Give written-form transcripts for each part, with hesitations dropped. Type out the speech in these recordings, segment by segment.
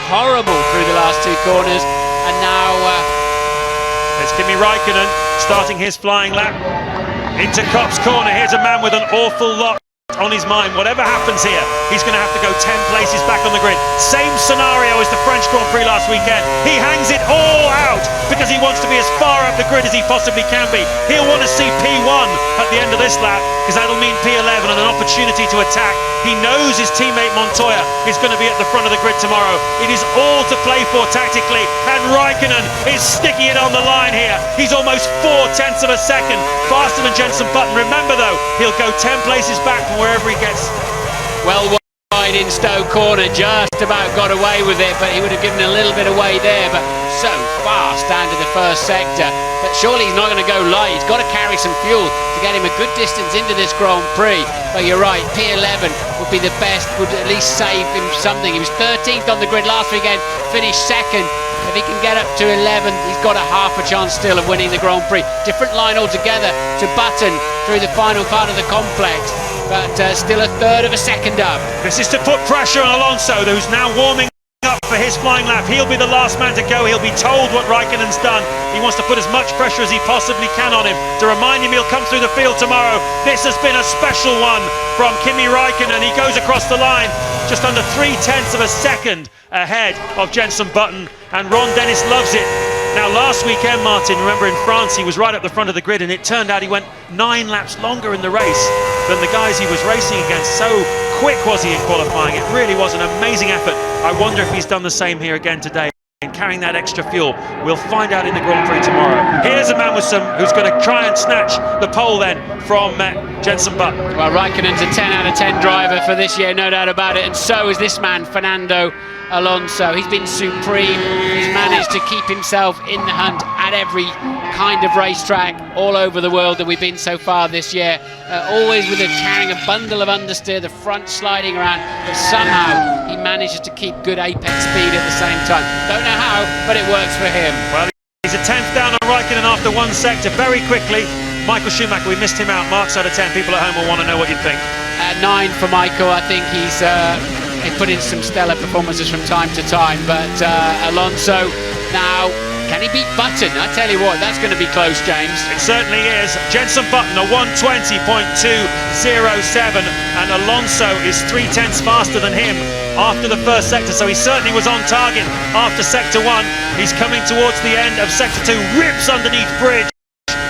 horrible through the last two corners, and now there's Kimi Raikkonen starting his flying lap into Copse corner. Here's a man with an awful lot on his mind. Whatever happens here, he's going to have to go 10 places back on the grid. Same scenario as the French Grand Prix last weekend. He hangs it all out because he wants to be as far up the grid as he possibly can be. He'll want to see P1 at the end of this lap because that'll mean P11 and an opportunity to attack. He knows his teammate Montoya is going to be at the front of the grid tomorrow. It is all to play for tactically, and Raikkonen is sticking it on the line here. He's almost 0.4 of a second faster than Jenson Button. Remember though, he'll go 10 places back from wherever he gets. well wide in Stowe corner, just about got away with it, but he would have given a little bit away there, but so fast down to the first sector. But surely he's not going to go light. He's got to carry some fuel to get him a good distance into this Grand Prix. But you're right, P11 would be the best, would at least save him something. He was 13th on the grid last weekend, finished second. If he can get up to 11, he's got a half a chance still of winning the Grand Prix. Different line altogether to Button through the final part of the complex, but still a third of a second up. This is to put pressure on Alonso, who's now warming up for his flying lap. He'll be the last man to go. He'll be told what Raikkonen's done. He wants to put as much pressure as he possibly can on him to remind him he'll come through the field tomorrow. This has been a special one from Kimi Raikkonen. He goes across the line just under 0.3 of a second ahead of Jenson Button, and Ron Dennis loves it. Now last weekend, Martin, remember in France he was right at the front of the grid, and it turned out he went 9 laps longer in the race than the guys he was racing against. So quick was he in qualifying. It really was an amazing effort. I wonder if he's done the same here again today and carrying that extra fuel. We'll find out in the Grand Prix tomorrow. Here's a man with who's going to try and snatch the pole then from Jenson Button. Well, Raikkonen's a 10 out of 10 driver for this year, no doubt about it, and so is this man, Fernando Alonso. He's been supreme. He's managed to keep himself in the hunt at every kind of racetrack all over the world that we've been so far this year. Always with carrying a bundle of understeer, the front sliding around, but somehow he manages to keep good apex speed at the same time. Don't know how, but it works for him. Well, he's a 10th down on Raikkonen after one sector. Very quickly, Michael Schumacher, we missed him out. Marks out of 10. People at home will want to know what you think. 9 for Michael. I think he's put in some stellar performances from time to time, but Alonso now, can he beat Button? I tell you what, that's going to be close, James. It certainly is. Jenson Button a 1:20.207, and Alonso is 0.3 faster than him after the first sector, so he certainly was on target after sector 1. He's coming towards the end of sector 2, rips underneath bridge.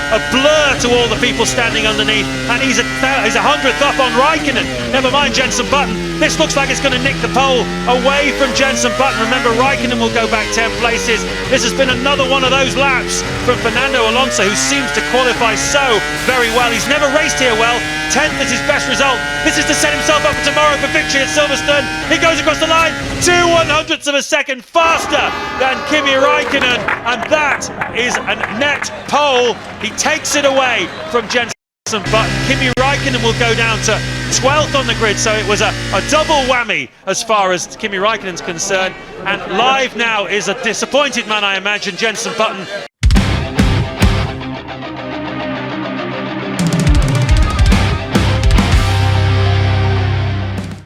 A blur to all the people standing underneath, and he's a 100th up on Raikkonen. Never mind Jenson Button. This looks like it's going to nick the pole away from Jenson Button. Remember, Raikkonen will go back 10 places. This has been another one of those laps from Fernando Alonso, who seems to qualify so very well. He's never raced here well. 10th is his best result. This is to set himself up for tomorrow for victory at Silverstone. He goes across the line 2/100ths of a second faster than Kimi Raikkonen, and that is a net pole. He takes it away from Jenson Button. Kimi Raikkonen will go down to 12th on the grid, so it was a double whammy as far as Kimi Raikkonen's concerned. And live now is a disappointed man, I imagine. Jenson Button